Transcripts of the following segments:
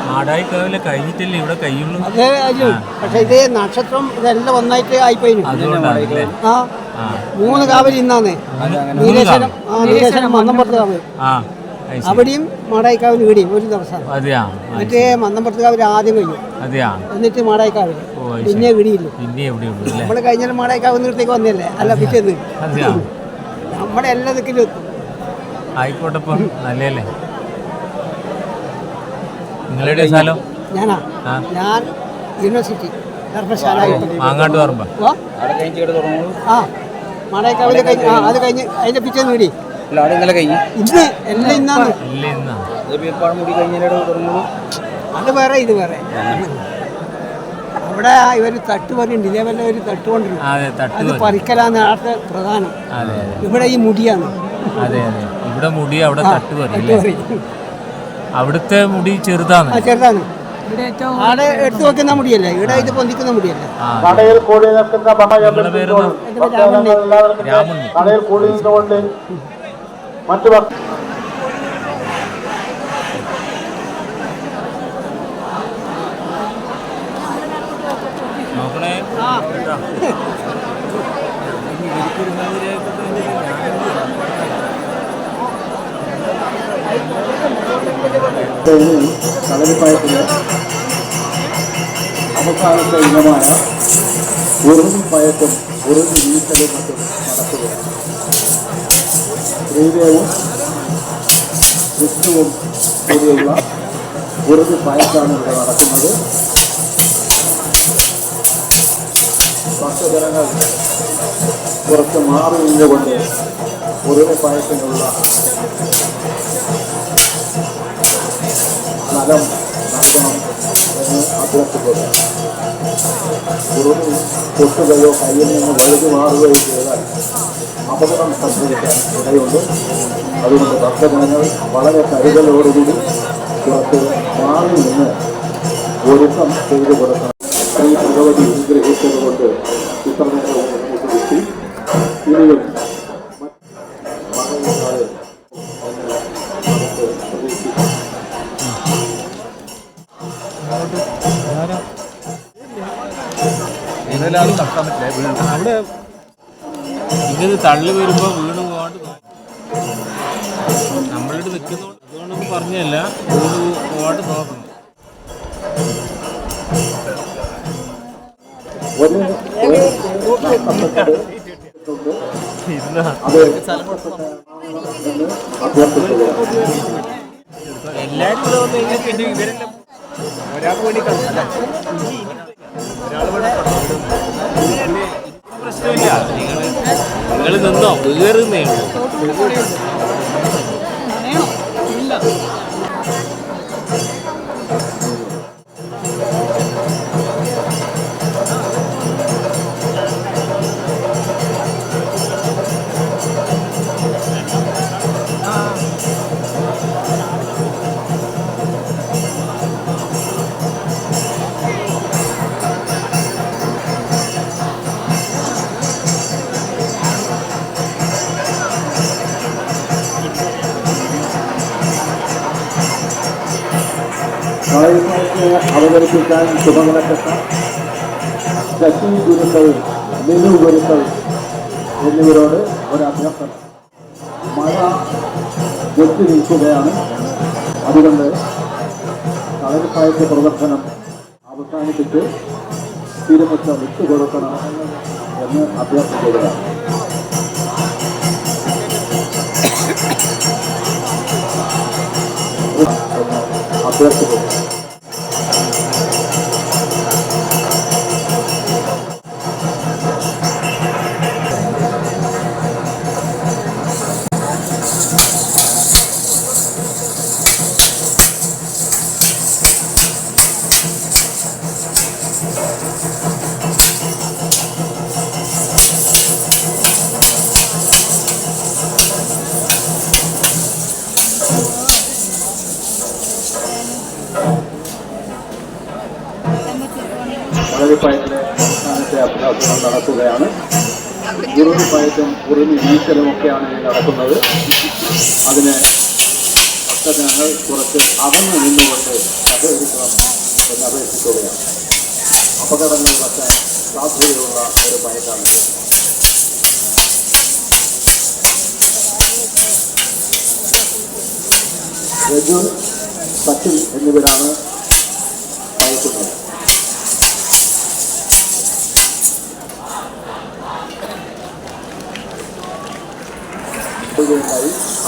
മാടായിക്കാവിലെ കഴിഞ്ഞിട്ടല്ലേ ഇവിടെ കഴിയുള്ളൂ. അതെ പക്ഷെ ഇത് നക്ഷത്രം ഇതെല്ലാം ഒന്നായിട്ട് ആയിപ്പോയി. ആ 3 കാവൽ ഇന്നാണ്. നീലേശ്വരം മന്നമ്പുറത്ത് കാവ്, അവിടെയും മാടായിക്കാവിൽ ഇവിടെയും ഒരു ദിവസം. മറ്റേ മന്നമ്പുറത്ത് കാവിൽ ആദ്യം കഴിയും, എന്നിട്ട് മാടായിക്കാവിൽ, പിന്നെ ഇടിയില്ല. നമ്മള് കഴിഞ്ഞാൽ മാടായിക്കാവ് നിർത്തേക്ക് വന്നല്ലേ, അല്ല പിറ്റേന്ന് നമ്മുടെ എല്ലാ ദിക്കിലും എത്തും. ആയിക്കോട്ടെ, നല്ലല്ലേ. നിങ്ങളുടെ സ്ഥലം? ഞാൻ യൂണിവേഴ്സിറ്റി മാങ്ങാട്ട് പറമ്പ. ആ മാടായിക്കാവിൽ കഴിഞ്ഞ് അത് കഴിഞ്ഞ് അതിന്റെ പിറ്റേന്ന് ഇടി ഇന്ന് എല്ലാം ഇന്നാണ്. അത് വേറെ ഇത് വേറെ. അവിടെ ഇവര് തട്ട് പറയുന്നുണ്ട്, ഇതേപോലെ ഒരു തട്ട് കൊണ്ടിരുന്നു, അത് പറിക്കലാണ് അവിടുത്തെ പ്രധാനം. ഇവിടെ ഈ മുടിയാണ്. ഇവിടെ മുടി, അവിടെ തട്ട് പറയും. അവിടുത്തെ മുടി ചെറുതാണ്. ചെറുതാണ്. അവിടെ എടുത്തു വെക്കുന്ന മുടിയല്ലേ, ഇവിടെ ഇത് പൊന്തിക്കുന്ന മുടിയല്ലേ. മറ്റു നോക്കണേ. കളരിപ്പയത്തിലെ അവസാനത്തെ ഇനമായ ഉറുതി പയറ്റും ഉറുതി വീഴ്ചലും മറ്റും നടത്തുകയാണ്. ശ്രീദേവും വിഷ്ണുവും കൂടിയുള്ള ഉറുതി പയറ്റാണ് ഇവിടെ നടക്കുന്നത്. ഭക്തജനങ്ങൾ കുറച്ച് മാറി നിന്നുകൊണ്ട് ഉറുതി പയറ്റിനുള്ള സ്ഥലം നൽകണം എന്ന് അഭ്യർത്ഥിക്കുന്നു. ഉറുതി പൊട്ടുകയോ കയ്യിൽ നിന്ന് വഴുതി മാറുകയോ ചെയ്താൽ അപകടം സംഭവിക്കാൻ ഇടയുണ്ട്. അതുകൊണ്ട് ഭക്തജനങ്ങൾ വളരെ കരുതലോടുകൂടി കുറച്ച് മാറി നിന്ന് ഒരുക്കം ചെയ്തു കൊടുക്കണം. ശ്രീ ഭഗവതി വിഗ്രഹിച്ചതുകൊണ്ട് ചിത്രനേരവും കിട്ടി. ഇനിയും മഴയുണ്ടാതെ അവിടെ ഇങ്ങനെ തള്ളി വരുമ്പോ വീണ് പോകാണ്ട് നമ്മളിട്ട് നിൽക്കുന്നോണ്ട് അതുകൊണ്ടൊന്നും പറഞ്ഞല്ല, വീണ് പോകാണ്ട് നോക്കണം. എല്ലാരും കൂടെ വന്നു കഴിഞ്ഞാൽ പിന്നെ ഇവരെല്ലാം ഒരാൾക്ക് വേണ്ടി കളിച്ചല്ല, പ്രശ്നമില്ല. നിങ്ങൾ നിന്നോ, വേറുന്നേ ഉള്ളൂ. കളരിപ്പയറ്റിനെ അവതരിപ്പിക്കാൻ ചുമതലപ്പെട്ട ശശി ഗുരുക്കൾ, മിനു ഗുരുക്കൾ എന്നിവരോട് ഒരഭ്യർത്ഥന. മഴ വെച്ചു നിൽക്കുകയാണ്, അതുകൊണ്ട് കളരിപ്പയറ്റ് പ്രദർശനം അവസാനിപ്പിച്ച് തിരുമുറ്റ വിട്ടുകൊടുക്കണം എന്ന് അഭ്യർത്ഥിക്കുകയാണ്. അഭ്യർത്ഥിക്കുന്നു. കളരിപ്പയറ്റിലെ അവസാനത്തെ അഭ്യാസങ്ങൾ നടക്കുകയാണ്. ഉറുമിപ്പയറ്റും ഉറുമി വീശലുമൊക്കെയാണ് നടക്കുന്നത്. അതിന് ഭക്തജനങ്ങൾ കുറച്ച് അകന്നു നിന്നുകൊണ്ട് സഹകരിക്കണം എന്ന് അപേക്ഷിക്കുകയാണ്. അപകടങ്ങൾ പറ്റാൻ സാധ്യതയുള്ള ഒരു പയക്കാണ്. രജു, സച്ചിൻ എന്നിവരാണ് നയിക്കുന്നത്.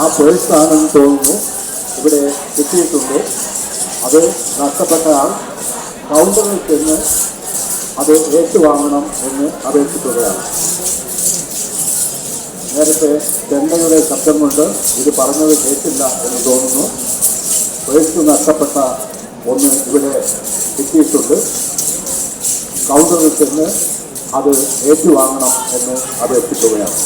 ആ പേഴ്സാണെന്ന് തോന്നുന്നു ഇവിടെ കിട്ടിയിട്ടുണ്ട്. അത് നഷ്ടപ്പെട്ട ആൾ കൗണ്ടറിൽ ചെന്ന് അത് ഏറ്റുവാങ്ങണം എന്ന് അപേക്ഷിക്കുകയാണ്. നേരത്തെ ചെണ്ടയുടെ ശബ്ദം കൊണ്ട് ഇത് പറഞ്ഞത് കേട്ടില്ല എന്ന് തോന്നുന്നു. പേഴ്സ് നഷ്ടപ്പെട്ട ഒന്ന് ഇവിടെ കിട്ടിയിട്ടുണ്ട്. കൗണ്ടറിൽ ചെന്ന് അത് ഏറ്റുവാങ്ങണം എന്ന് അപേക്ഷിക്കുകയാണ്.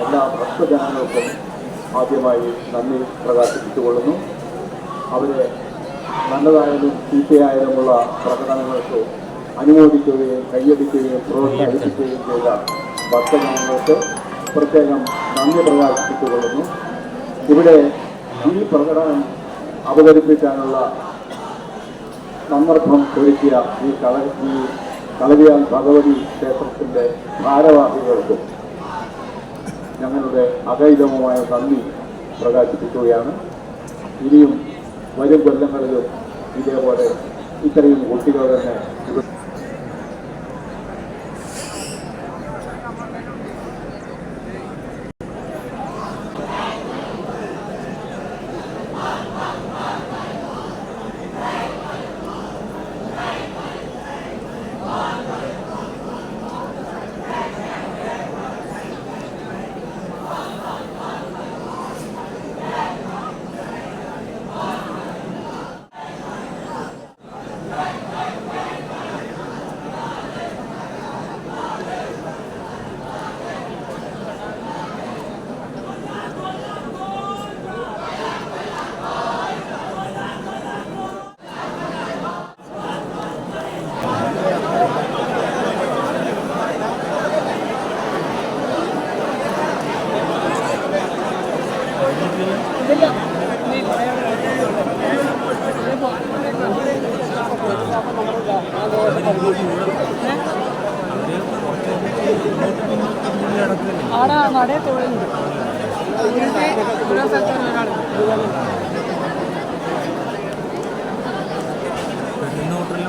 എല്ലാ ഭക്തജനങ്ങൾക്കും ആദ്യമായി നന്ദി പ്രകാശിപ്പിച്ചുകൊള്ളുന്നു. അവരെ നല്ലതായാലും ചീത്തയായാലുമുള്ള പ്രകടനങ്ങൾക്ക് അനുമോദിക്കുകയും കൈയടിക്കുകയും പ്രോത്സാഹിപ്പിക്കുകയും ചെയ്ത ഭക്തജനങ്ങൾക്ക് പ്രത്യേകം നന്ദി പ്രകാശിപ്പിച്ചുകൊള്ളുന്നു. ഇവിടെ ഈ പ്രകടനം അവതരിപ്പിക്കാനുള്ള സന്ദർഭം ഒരുക്കിയ ഈ കളരിയാൽ ഭഗവതി ക്ഷേത്രത്തിൻ്റെ ഭാരവാഹികൾക്കും ഞങ്ങളുടെ അകൈതമമായ നന്ദി പ്രകാശിപ്പിക്കുകയാണ്. ഇനിയും വരും കൊല്ലങ്ങളിലും ഇതേപോലെ ഇത്രയും കുട്ടികൾ തന്നെ ആടെ നടയെ തൊഴിലുണ്ട്.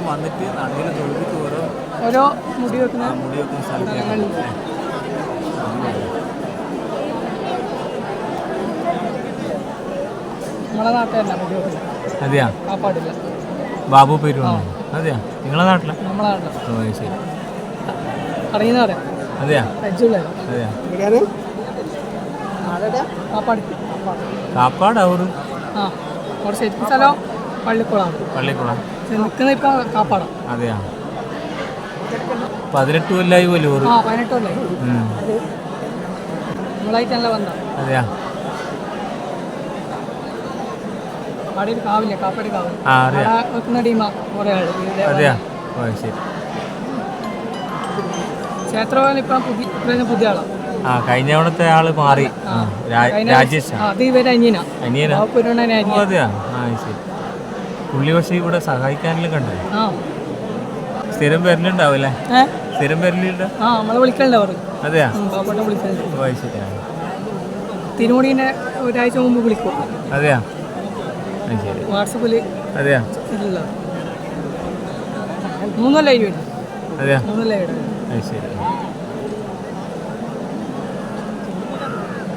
വന്നിട്ട് നടയിൽ തൊഴിലിട്ട് ഓരോ മുടി വെക്കുന്ന സ്ഥലത്ത് നമ്മളെ നാട്ടിലല്ല മുടി വെക്കുന്നത്. അതെയാ? ആ പാടില്ല. ബാബു പേര് അതെയാ? നിങ്ങളെ നാട്ടിലാ? നമ്മളെ നാട്ടിലാണ്. ശരി. അറിയുന്ന പറയാം. അതെയാ? അതെയാ? കാപ്പാട് അവര് ആ അവിടെ ശരിക്കും സ്ഥലം പള്ളിക്കുളമാണ്. പള്ളിക്കുളം നിൽക്കുന്ന ഇപ്പൊ കാപ്പാടാ. അതെയാ? 18 കൊല്ലായി പോലും ഓറ്. ആ 18 കൊല്ലായി. നമ്മളായിട്ട് നല്ല ബന്ധം. അതെയാ? അവിടെ ഒരു കാവില്ല, കാപ്പാട് കാവ്. വെക്കുന്ന ടീമാ കുറെ ആള്. അതെയാ? ശരി. ക്ഷേത്രവാൻ ഇപ്പം പുതിയ ആളാ. ആ കഴിഞ്ഞ തവണത്തെ ആള് മാറി. രാജേഷ്. അത് ഇവരെ അനിയനാ. അതെയാ? ശരി. പുള്ളി പക്ഷേ ഇവിടെ സഹായിക്കാനെല്ലാം കണ്ടു. സ്ഥിരം വരലുണ്ടാവല്ലേ? സ്ഥിരം വരലുണ്ട്. നമ്മളെ വിളിക്കലുണ്ട് അവർ. അതെയാ? ശരി. തിരുമുടീനെ ഒരാഴ്ച മുമ്പ് വിളിക്കും. അതെയാ? ശരി. വാട്സപ്പിൽ. അതെയാ? ഇല്ല 3 കൊല്ലായി വരും. അതെയാ? 3 കൊല്ലായി. ശരി.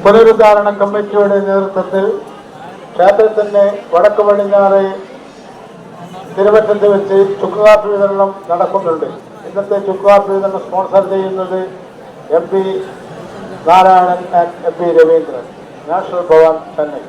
പുനരുദ്ധാരണ കമ്മിറ്റിയുടെ നേതൃത്വത്തിൽ ക്ഷേത്രത്തിന്റെ വടക്ക് പടിഞ്ഞാറ് തിരുവറ്റത്ത് വെച്ച് ചുക്കുകാപ്പി വിതരണം നടക്കുന്നുണ്ട്. ഇന്നത്തെ ചുക്കുകാപ്പി വിതരണം സ്പോൺസർ ചെയ്യുന്നത് MP Narayanan and MP Raveendran, national Bhavan, Chennai.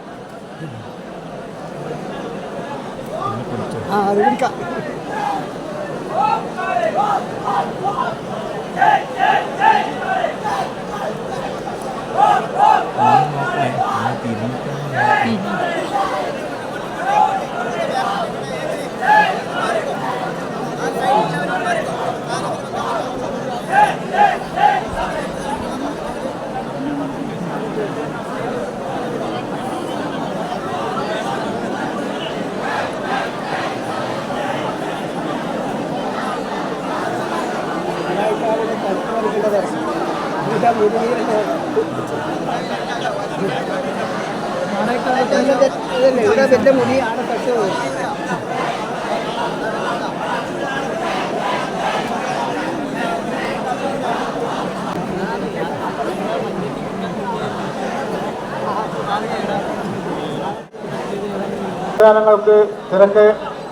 ഭക്തജനങ്ങൾക്ക് തിരക്ക്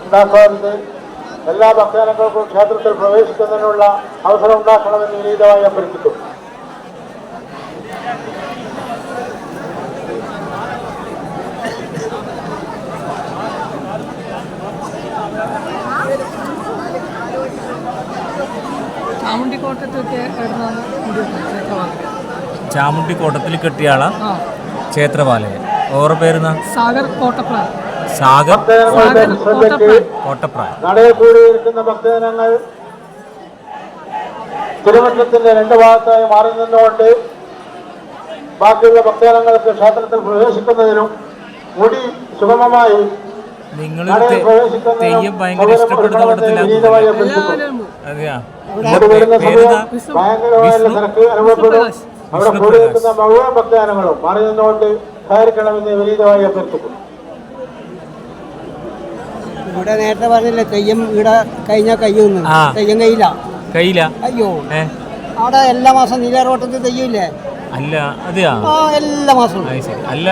ഉണ്ടാക്കാറുണ്ട്. എല്ലാ ഭക്തജനങ്ങൾക്കും ക്ഷേത്രത്തിൽ പ്രവേശിക്കുന്നതിനുള്ള അവസരം ഉണ്ടാക്കണമെന്ന് വിനീതമായി അഭ്യർത്ഥിക്കുന്നു. ചാമുണ്ടിക്കോട്ടത്തിൽ കെട്ടിയ ആളാ ക്ഷേത്രപാലകൻ. ഓരോ പേരുന്ന സാഗർ കോട്ടപ്രാൻ. സാഗർ കോട്ടപ്രാൻ. നടയിൽ കൂടിയിരിക്കുന്ന ഭക്തജനങ്ങൾ തിരുവനന്തപുരത്തിന്റെ രണ്ട് ഭാഗത്തായി മാറി നിന്നുകൊണ്ട് ബാക്കിയുള്ള ഭക്തജനങ്ങൾക്ക് ക്ഷേത്രത്തിൽ പ്രവേശിക്കുന്നതിനും മുടി സുഗമമായി നടയിൽ പ്രവേശിക്കുന്നതിനും ഭയങ്കരമായ തിരക്ക് അനുഭവപ്പെടും. അവിടെ കൂടിയിരിക്കുന്ന മുഴുവൻ ഭക്തജനങ്ങളും മാറി നിന്നുകൊണ്ട് സഹകരിക്കണമെന്ന് വിനീതമായി അഭ്യർത്ഥിക്കുന്നു. ഇവിടെ നേരത്തെ പറഞ്ഞില്ലേ തെയ്യം ഇവിടെ കഴിഞ്ഞാൽ കഴിയുന്നു. തെയ്യം കയ്യില്ല. അയ്യോ, അവിടെ എല്ലാ മാസം നീലേറോട്ടത്തിൽ തെയ്യമില്ലേ? അല്ല, അതെയാ, എല്ലാ മാസവും. അല്ല,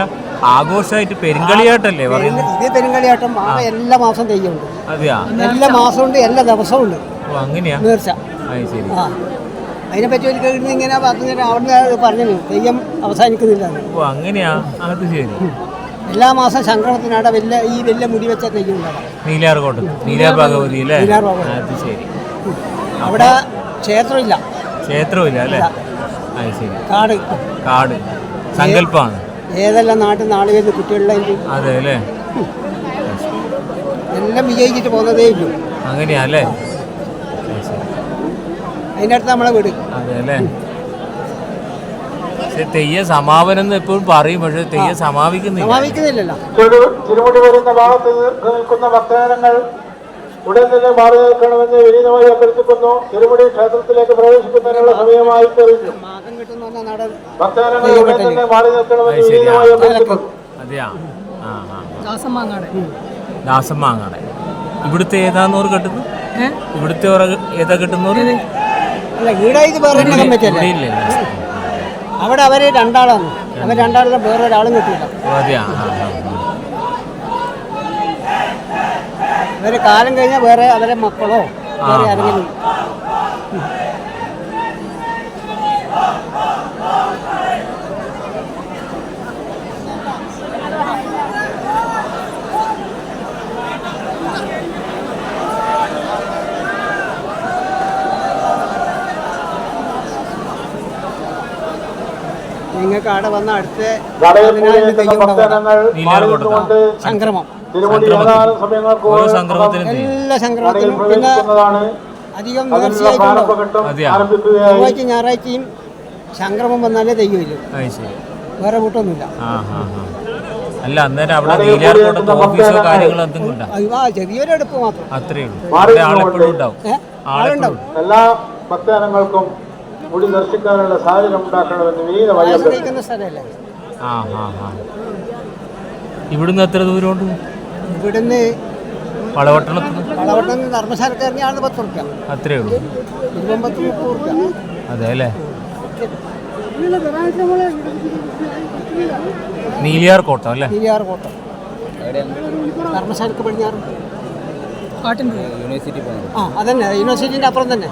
ആഘോഷമായിട്ട് പെരുങ്കളിയാട്ടല്ലേ പറയുന്നത്? ഇത് പെരുങ്കളിയാട്ടം. അവിടെ എല്ലാ മാസം തെയ്യമുണ്ട്. അതെയാ, എല്ലാ മാസം ഉണ്ട്, എല്ലാ ദിവസവും ഉണ്ട്. അങ്ങനെയാ നേർച്ച. അതിനെപ്പറ്റി ഒരു കഴിഞ്ഞ് ഇങ്ങനെ പറഞ്ഞു അവിടെ പറഞ്ഞു തെയ്യം അവസാനിക്കുന്നില്ല. അങ്ങനെയാ, അത് ശരി. എല്ലാ മാസം സംക്രമത്തിനാടെ വലിയ മുടി വെച്ച തെയ്യം ഉണ്ടാകും. നീലാർകോട്ടത്ത് നീലാർ ഭഗവതി അല്ലേ? അത് ശരി. അവിടെ ക്ഷേത്രമില്ല അല്ലേ? അത് ശരി. കാട് സങ്കല്പമാണ്. ഏതെല്ലാം നാട്ടിൽ നാളെ വരുന്ന കുട്ടികളുടെ അതെ അല്ലേ? എല്ലാം വിജയിച്ചിട്ട് പോകുന്നതേ ഇല്ലു. അങ്ങനെയാ അല്ലേ? അതിൻ്റെ അടുത്ത് നമ്മളെ വീട്. അതെ അല്ലേ? തെയ്യ സമാപനം എപ്പോഴും പറയും, പക്ഷെ തെയ്യ സമാപിക്കുന്നില്ലല്ലോ. തിരുമുടി വരുന്ന ഭാഗത്ത് നിൽക്കുന്ന ഭക്തജനങ്ങൾ ഉടൻ തന്നെ മാറി നിൽക്കണമെന്ന് വിനീതമായി അഭ്യർത്ഥിക്കുന്നു. തിരുമുടി ക്ഷേത്രത്തിലേക്ക് പ്രവേശിക്കുന്നതിനുള്ള സമയമായി കഴിഞ്ഞു. ഭക്തജനങ്ങൾ ഉടൻ തന്നെ മാറി നിൽക്കണമെന്ന് വിനീതമായി അഭ്യർത്ഥിക്കുന്നു. അതെയാ, ദാസമാങ്ങാട്. ഇവിടുത്തെ ഏതാന്നോർ കെട്ടുന്നു? ഇവിടുത്തെ ഏതാ കെട്ടുന്നോർ? അവിടെ അവര് രണ്ടാളാണ്. അവർ രണ്ടാളും വേറെ ഒരാളും കിട്ടില്ല. അവര് കാലം കഴിഞ്ഞാൽ വേറെ അവരെ മക്കളോ വേറെ ആരെങ്കിലും. നിങ്ങൾക്ക് അവിടെ വന്ന അടുത്ത സംക്രമം, എല്ലാ സംക്രമത്തിലും പിന്നെ അധികം നേർച്ചയായിട്ടുണ്ടാവും. ഞായറാഴ്ചയും സംക്രമം വന്നാലേ തെയ്യമില്ല, വേറെ കൂട്ടൊന്നുമില്ല. ചെറിയൊരു അടുപ്പ് മാത്രം. എല്ലാ ഭക്തജനങ്ങൾക്കും മുടി ദർശിക്കാനുള്ള സാഹചര്യം ഉണ്ടാക്കണമെന്ന് വിനീതമായി സ്ഥലമല്ലേ. ഇവിടുന്ന് എത്ര ദൂരമുണ്ട്? ഇവിടുന്ന് വളവട്ടം ധർമ്മശാലക്കാരനെയാണ് 10 റുപ്യ. അത്രേ ഉള്ളൂ. 20-30 റുപ്യ. അതെ അല്ലേ? നീലിയാർ കോട്ട അല്ലേ? നീലിയാർ കോട്ട ധർമ്മശാലക്ക് പടിഞ്ഞാറ് യൂണിവേഴ്സിറ്റി പോകുന്നത്. ആ അതന്നെ, യൂണിവേഴ്സിറ്റിൻ്റെ അപ്പുറം തന്നെ.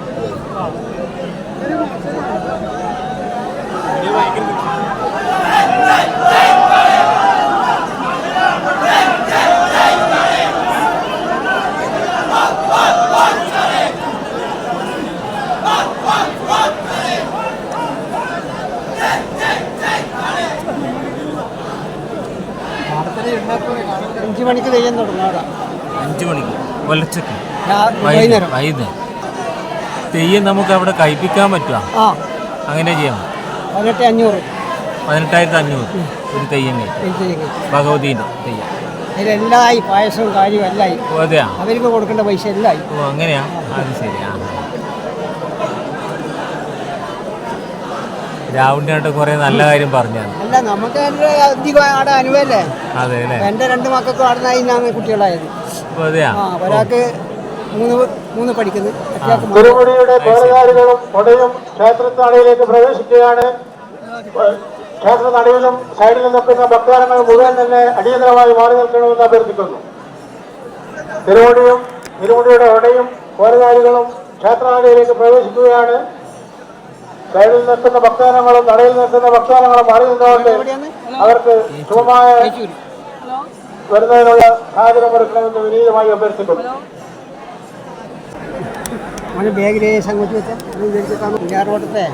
അഞ്ച് മണിക്ക് തെയ്യം തുടങ്ങും അവിടെ. 5 മണിക്ക് പുലർച്ചക്ക് വൈകുന്നേരം. വൈകുന്നേരം തെയ്യം നമുക്ക് അവിടെ കഴിപ്പിക്കാൻ പറ്റുക? ആ അങ്ങനെ ചെയ്യാം. 18,500 18,500 ഒരു തെയ്യം കഴിക്കും. ഭഗവതീൻ്റെ തെയ്യം അതിലെല്ലായി പായസവും കാര്യവും എല്ലായി. ഓ അതെയാ? അവർക്ക് കൊടുക്കേണ്ട പൈസ എല്ലായി. ഓ അങ്ങനെയാ? അത് ശരി. ആ രാവുണ്ണിയായിട്ട് കുറേ നല്ല കാര്യം പറഞ്ഞാണ്. അല്ല നമുക്ക് അധികം അവിടെ അനുഭവല്ലേ. അതെ അല്ലേ? എൻ്റെ 2 മക്കൾക്കും അവിടെ നിന്നാണ് കുട്ടികളായത്. അതെയാ? ഒരാൾക്ക് 3 പഠിക്കുന്നു. തിരുമുടിയുടെ പേറുകാരികളും കൊടയും ക്ഷേത്രനടയിലേക്ക് പ്രവേശിക്കുകയാണ്. ക്ഷേത്രനടയിലും സൈഡിൽ നിൽക്കുന്ന ഭക്തജനങ്ങൾ മുഴുവൻ തന്നെ അടിയന്തരമായി മാറി നിൽക്കണമെന്ന് അഭ്യർത്ഥിക്കുന്നു. തിരുമുടിയുടെ കൊടയും പേറുകാരികളും ക്ഷേത്രനടയിലേക്ക് പ്രവേശിക്കുകയാണ്. സൈഡിൽ നിൽക്കുന്ന ഭക്തജനങ്ങളും നടയിൽ നിൽക്കുന്ന ഭക്തജനങ്ങളും മാറി നിന്നുകൊണ്ട് അവർക്ക് ശുഭമായ വരുന്നതിനുള്ള സാഹചര്യം ഒരുക്കണമെന്ന് വിനീതമായി അഭ്യർത്ഥിക്കുന്നു. ബാഗിലെ സംഘടിച്ച് വെച്ചാൽ കുഞ്ഞാറോട്ടത്തെ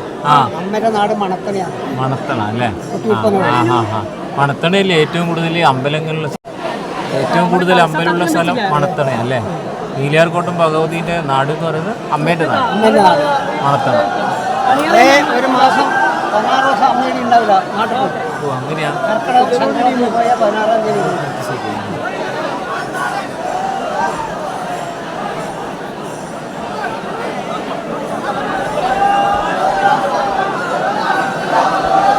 അമ്മയുടെ നാട് മണത്തണയാണ്. മണത്തണ അല്ലേ? മണത്തണയിൽ ഏറ്റവും കൂടുതൽ അമ്പലങ്ങളുള്ള സ്ഥലം മണത്തണ അല്ലേ? നീലിയാർകോട്ടും ഭഗവതിൻ്റെ നാട് എന്ന് പറയുന്നത് അമ്മേൻ്റെ നാട് മണത്തണ. 1 മാസം 16 ദിവസം അമ്മയുടെ ഉണ്ടാവില്ല നാട്ടിൽ. ഓ അങ്ങനെയാണ്. കർക്കിടക സംക്രാന്തി പോയാൽ 16-ാം തീയതി. ശരി.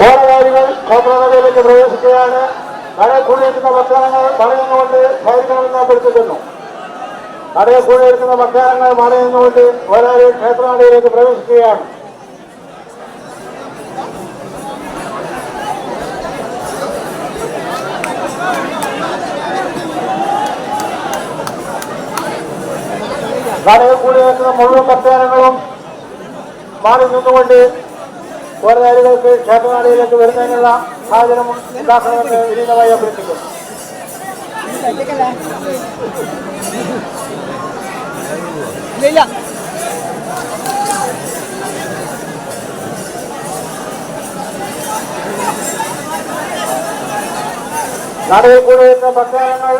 കോളകാരികൾ ക്ഷേത്രനടയിലേക്ക് പ്രവേശിക്കുകയാണ്. നടയിൽ കൂടിയിരിക്കുന്ന ഭക്തജനങ്ങൾ മറിയുന്നുകൊണ്ട് സഹകരിക്കണമെന്ന് അഭ്യർത്ഥിക്കുന്നു. നടയിൽ കൂടിയിരിക്കുന്ന ഭക്തജനങ്ങൾ മറിയുന്നുകൊണ്ട് കോളകാരി ക്ഷേത്രനടയിലേക്ക് പ്രവേശിക്കുകയാണ്. നടയിൽ കൂടിയിരിക്കുന്ന മുഴുവൻ ഭക്തജനങ്ങളും മാറി നിന്നുകൊണ്ട് കോളകാരികൾക്ക് ക്ഷേത്രനടയിലേക്ക് വരുന്നതിനുള്ള സാഹചര്യം ഉണ്ടാക്കണമെന്ന് വിനീതമായി അഭ്യർത്ഥിക്കുന്നു. ഇല്ല നടയിൽ കൂടിയിരുന്ന ഭക്തജനങ്ങൾ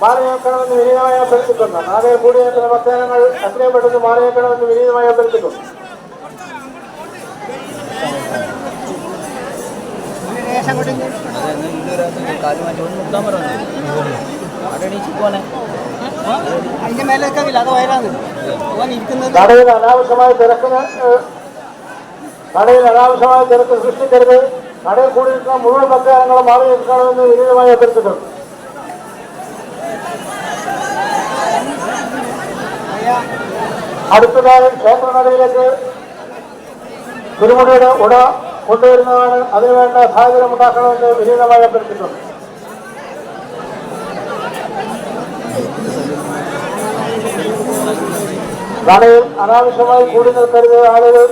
മാറി നിൽക്കണമെന്ന് വിനീതമായി അഭ്യർത്ഥിക്കുന്നു. നടയിൽ കൂടിയിരുന്ന ഭക്തജനങ്ങൾ എത്രയും പെട്ടെന്ന് മാറി നിൽക്കണമെന്ന് വിനീതമായി അഭ്യർത്ഥിക്കുന്നു. അതിന്റെ മേലേക്ക് അത് വയറാണ് ഇരിക്കുന്നത്. നടയിൽ അനാവശ്യമായ തിരക്ക് സൃഷ്ടിക്കരുത്. നടയിൽ കൂടിയിരിക്കുന്ന മുഴുവൻ ഭക്തജനങ്ങളും മാറി നിൽക്കണമെന്ന് വിനീതമായി അഭ്യർത്ഥിക്കുന്നു. അടുത്തതായി ക്ഷേത്രനടയിലേക്ക് തിരുമുടിയുടെ ഉട കൊണ്ടുവരുന്നതാണ്. അതിനുവേണ്ട സാഹചര്യം ഉണ്ടാക്കണമെന്ന് വിനീതമായി അഭ്യർത്ഥിക്കുന്നു. നടയിൽ അനാവശ്യമായി കൂടി നിൽക്കരുത്. ആളുകൾ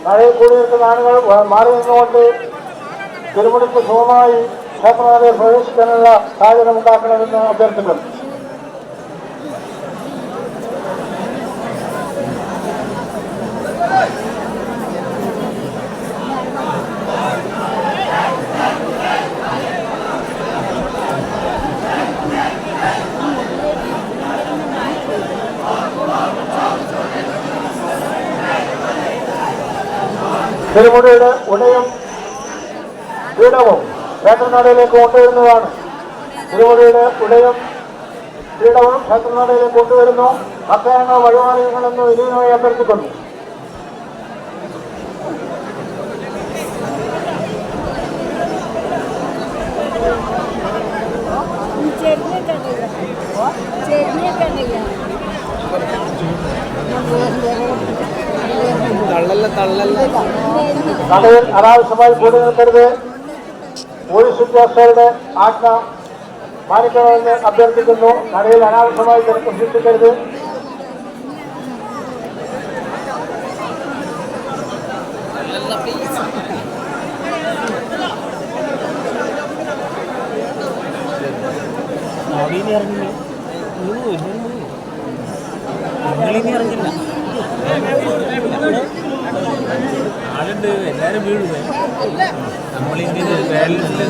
നടയിൽ കൂടി നിൽക്കുന്ന ആളുകൾ മാറി നിന്നുകൊണ്ട് തിരുമുടിക്ക് സുഖമായി ക്ഷേത്രനടയിൽ പ്രവേശിക്കാനുള്ള സാഹചര്യം ഉണ്ടാക്കണമെന്ന് അഭ്യർത്ഥിക്കുന്നു. തിരുമുടിയുടെ ഉടയും പീഠവും ക്ഷേത്രനടയിലേക്ക് കൊണ്ടുവരുന്നതാണ്. തിരുമുടിയുടെ ഉടയും പീഠവും ക്ഷേത്രനടയിലേക്ക് കൊണ്ടുവരുന്നു. ഭക്തജനങ്ങൾ വഴിമാറികളെന്ന് വിനീതമായി അഭ്യർത്ഥിക്കുന്നു. നടയിൽ അനാവശ്യമായി കൂടി നിൽക്കരുത്. പോലീസ് ഉദ്യോഗസ്ഥരുടെ ആജ്ഞ പാലിക്കണമെന്ന് അഭ്യർത്ഥിക്കുന്നു. നടയിൽ അനാവശ്യമായി തിരക്ക് സൃഷ്ടിക്കരുത്. ആളുണ്ട്, എല്ലാവരും വീഴുവേ. നമ്മളിങ്ങനെ ബാലൻസിൽ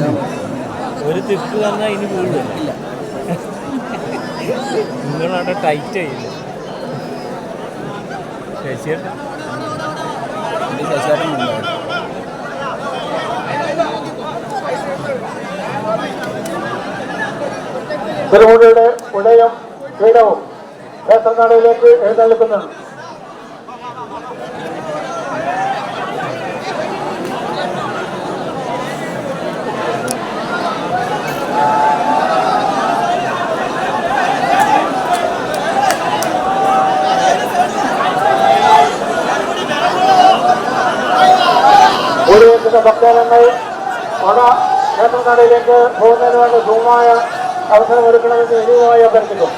ഒരു തിക്ക് വന്നാൽ ഇനി വീഴുവേ. നിങ്ങളവിടെ ടൈറ്റ് ആയില്ല. ശശിയേട്ടൻ തിരുമുടിയുടെ ഉടയും പീഠവും ക്ഷേത്രനടയിലേക്ക് എഴുന്നള്ളിക്കുന്നുണ്ട്. ഓടിയെത്തുന്ന ഭക്തജനങ്ങൾ ക്ഷേത്രനടയിലേക്ക് പോകുന്നതിന് വേണ്ടി സുഖമായ അവസരം ഒരുക്കണമെന്ന് ഇനിയുമായി അഭ്യർത്ഥിക്കും.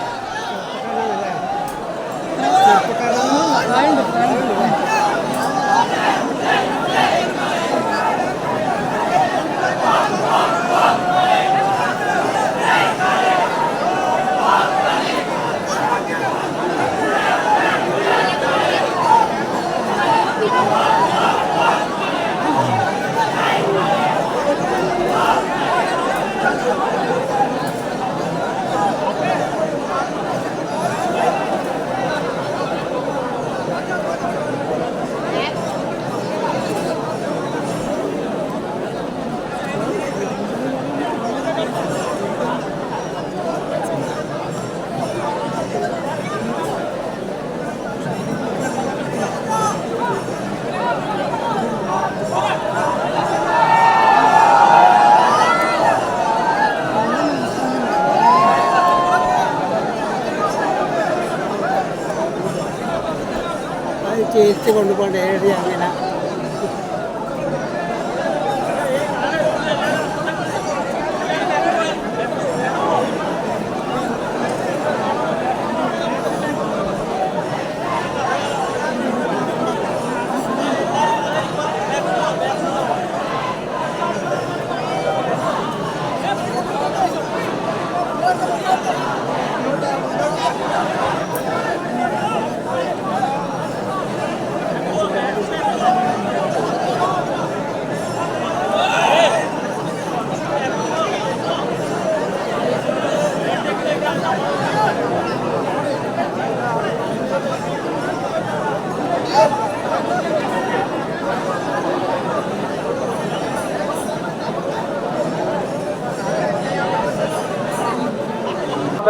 ചേച്ചി കൊണ്ടുപോകേണ്ട ഏരിയ അങ്ങനെ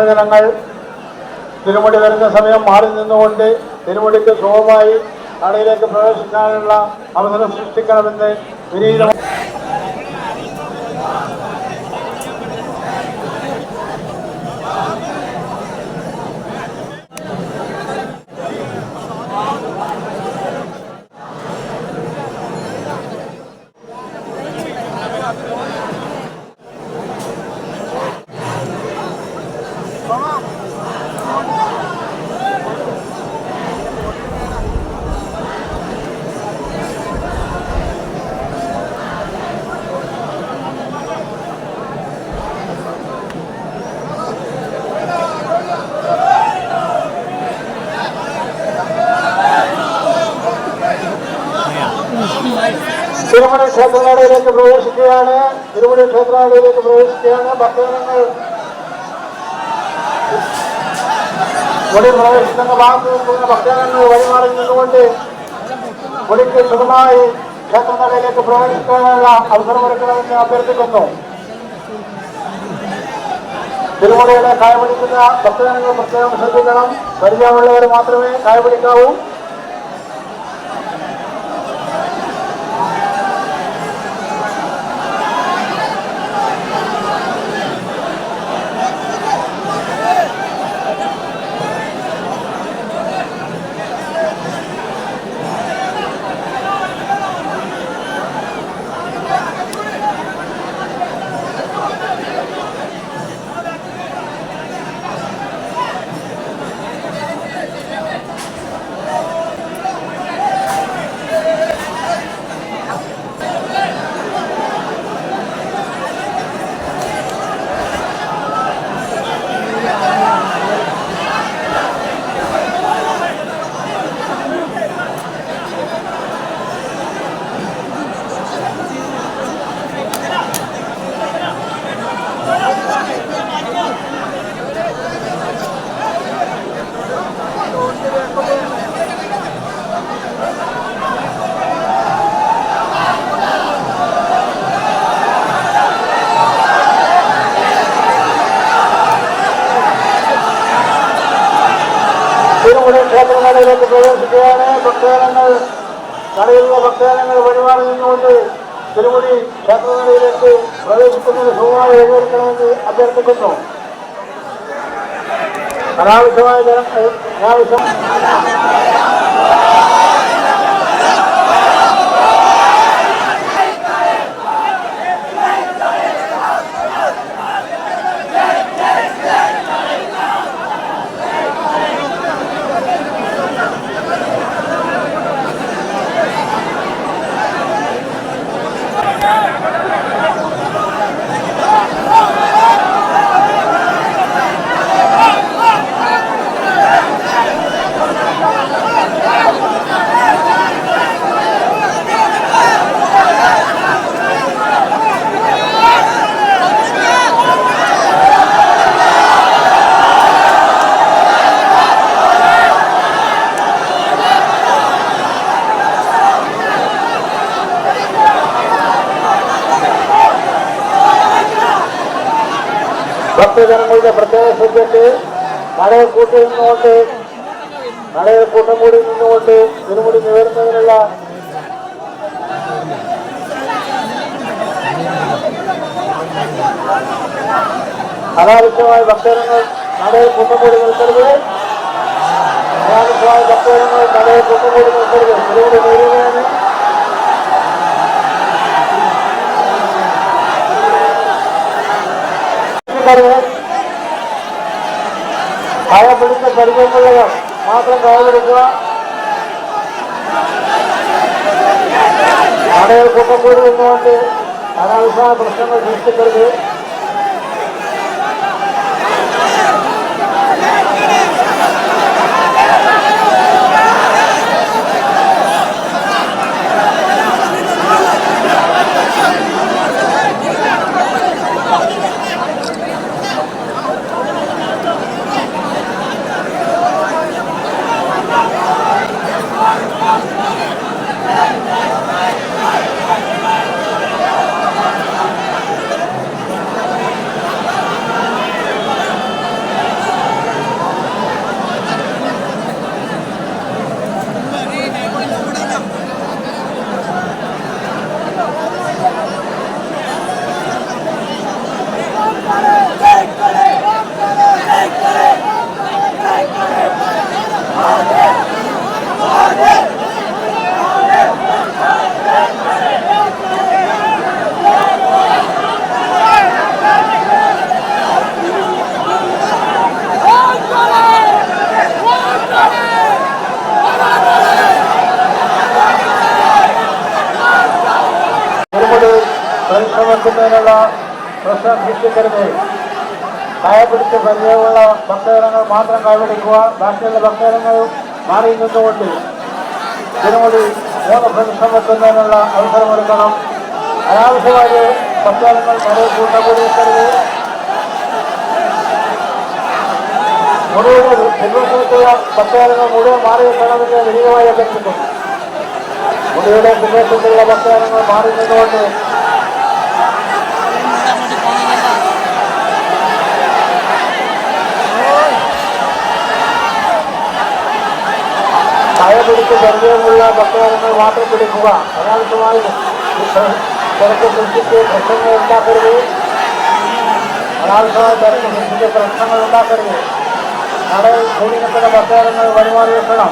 ജനങ്ങൾ തിരുമുടി വരുന്ന സമയം മാറി നിന്നുകൊണ്ട് തിരുമുടിക്ക് സുഖമായി നടയിലേക്ക് പ്രവേശിക്കാനുള്ള അവസരം സൃഷ്ടിക്കണമെന്ന് വിനീതമായി തിരുമുടി ക്ഷേത്രനടയിലേക്ക് പ്രവേശിക്കുകയാണ്. തിരുമുടി ക്ഷേത്രനടയിലേക്ക് പ്രവേശിക്കുകയാണ്. ഭക്തജനങ്ങൾ മുടി പ്രവേശിക്കുന്ന ഭാഗത്ത് നിൽക്കുന്ന ഭക്തജനങ്ങൾ വഴിമാറി നിന്നുകൊണ്ട് മുടിക്ക് സുഖമായി ക്ഷേത്രനടയിലേക്ക് പ്രവേശിക്കാനുള്ള അവസരമൊരുക്കണമെന്ന് അഭ്യർത്ഥിക്കുന്നു. തിരുമുടിയുടെ കായപിടിക്കുന്ന ഭക്തജനങ്ങൾ പ്രത്യേകം ശ്രദ്ധിക്കണം. പരിചയമുള്ളവർ മാത്രമേ കായപിടിക്കാവൂ. തിരുമുടി ക്ഷേത്രനടയിലേക്ക് പ്രവേശിക്കുകയാണ്. ഭക്തജനങ്ങൾ നടയിലുള്ള ഭക്തജനങ്ങൾ വഴിമാറി നിന്നുകൊണ്ട് തിരുമുടി ക്ഷേത്രനടയിലേക്ക് പ്രവേശിക്കുന്നതിന് സുഖമായി എഴുന്നേൽക്കണമെന്ന് അഭ്യർത്ഥിക്കുന്നു. അനാവശ്യമായ അനാവശ്യം ഭക്തജനങ്ങളുടെ പ്രത്യേക ശ്രദ്ധയ്ക്ക് നടയിൽ കൂട്ടം കൂടി നിന്നുകൊണ്ട് തിരുമുടി നിവർത്തുന്നതിനുള്ള അനാവശ്യമായ ഭക്തജനങ്ങൾ നടയിൽ കൂട്ടം കൂടി നിൽക്കരുത്. അനാവശ്യമായ ഭക്തജനങ്ങൾ നടയിൽ കൂട്ടം കൂടി നിൽക്കരുത്. തിരുമുടി നീരുകയാണ്. ഭയ പിടിച്ച പരിചയമുള്ളവർ മാത്രം കൈവെടുക്കുക. നടയിൽ കൂട്ടം കൂടി നിന്നുകൊണ്ട് അനാവശ്യമായ പ്രശ്നങ്ങൾ സൃഷ്ടിക്കരുത്. പരിശ്രമിക്കുന്നതിനുള്ള പ്രശ്നം സൃഷ്ടിക്കരുത്. ഭയപിടിച്ച് പരിചയമുള്ള ഭക്തജനങ്ങൾ മാത്രം കൈവടിക്കുക. ബാക്കിയുള്ള ഭക്തജനങ്ങൾ മാറി നിന്നുകൊണ്ട് തിരുമുടി പരിശ്രമിക്കുന്നതിനുള്ള അവസരമൊരുക്കണം. അനാവശ്യമായി ഭക്തജനങ്ങൾ നിറയെ കൂട്ടം കൂടി നിൽക്കരുത്. മുഴുവൻ പിൻവശത്തുള്ള ഭക്തജനങ്ങൾ മുഴുവൻ മാറി നിൽക്കണമെന്ന് വിനീതമായി അഭ്യർത്ഥിക്കുന്നു. മുടിയുടെ പിൻവശത്തുള്ള ഭക്തജനങ്ങൾ മാറി നിന്നുകൊണ്ട് ഭയപിടിച്ച് പരിചയമുള്ള ഭക്തജനങ്ങൾ മാത്രം പിടിക്കുക. അനാവശ്യമായി തിരക്ക് സൃഷ്ടിച്ച് പ്രശ്നങ്ങൾ ഉണ്ടാക്കരുത്. അനാവശ്യമായി തിരക്ക് സൃഷ്ടിച്ച് പ്രശ്നങ്ങൾ ഉണ്ടാക്കരുത്. നടയിൽ കൂടി നിൽക്കുന്ന ഭക്തജനങ്ങൾ വഴിമാറി വെക്കണം.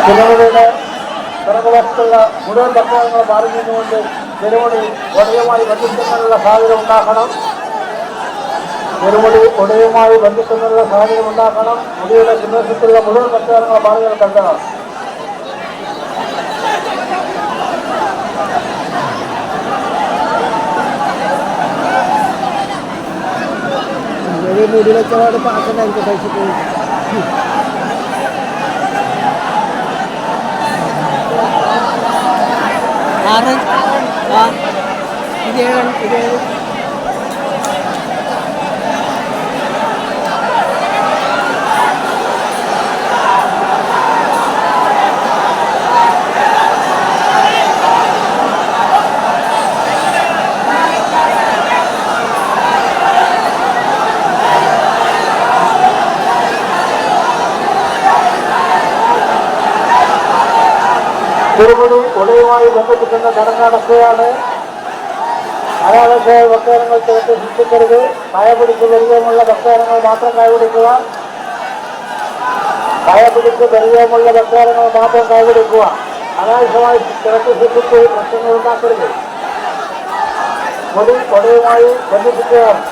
തിരുമുടിയുടെ പിറകുവശത്തുള്ള മുഴുവൻ ഭക്തജനങ്ങൾ മാറി നിന്നുകൊണ്ട് തിരുമുടി ഒടയുമായി ബന്ധിക്കുന്നതിനുള്ള സാഹചര്യം ഉണ്ടാക്കണം. തിരുമുടി ഒടയുമായി ബന്ധിക്കുന്നതിനുള്ള സാഹചര്യം ഉണ്ടാക്കണം. മുടിയുടെ പിൻവശത്തുള്ള മുഴുവൻ ഭക്തജനങ്ങൾ മാറികൾ കണ്ടണം. മുടിയിലൊക്കെ പാക്കണ്ടായിരിക്കും കഴിച്ചിട്ട്. ഇത് ബന്ധിപ്പിക്കുന്ന ചടങ്ങ് നടക്കുകയാണ്. അനാവശ്യ ഭക്തജനങ്ങൾ തിരക്ക് സൃഷ്ടിക്കരുത്. ഭയപിടിച്ച് പരിചയമുള്ള ഭക്തജനങ്ങൾ മാത്രം കൈപിടിക്കുക. ഭയപിടിച്ച് പരിചയമുള്ള ഭക്തജനങ്ങൾ മാത്രം കൈപിടിക്കുക. അനാവശ്യമായി തിരക്ക് സൃഷ്ടിച്ച് പ്രശ്നങ്ങൾ ഉണ്ടാക്കരുത്. കൊടിയുമായി ബന്ധിപ്പിക്കുകയാണ്.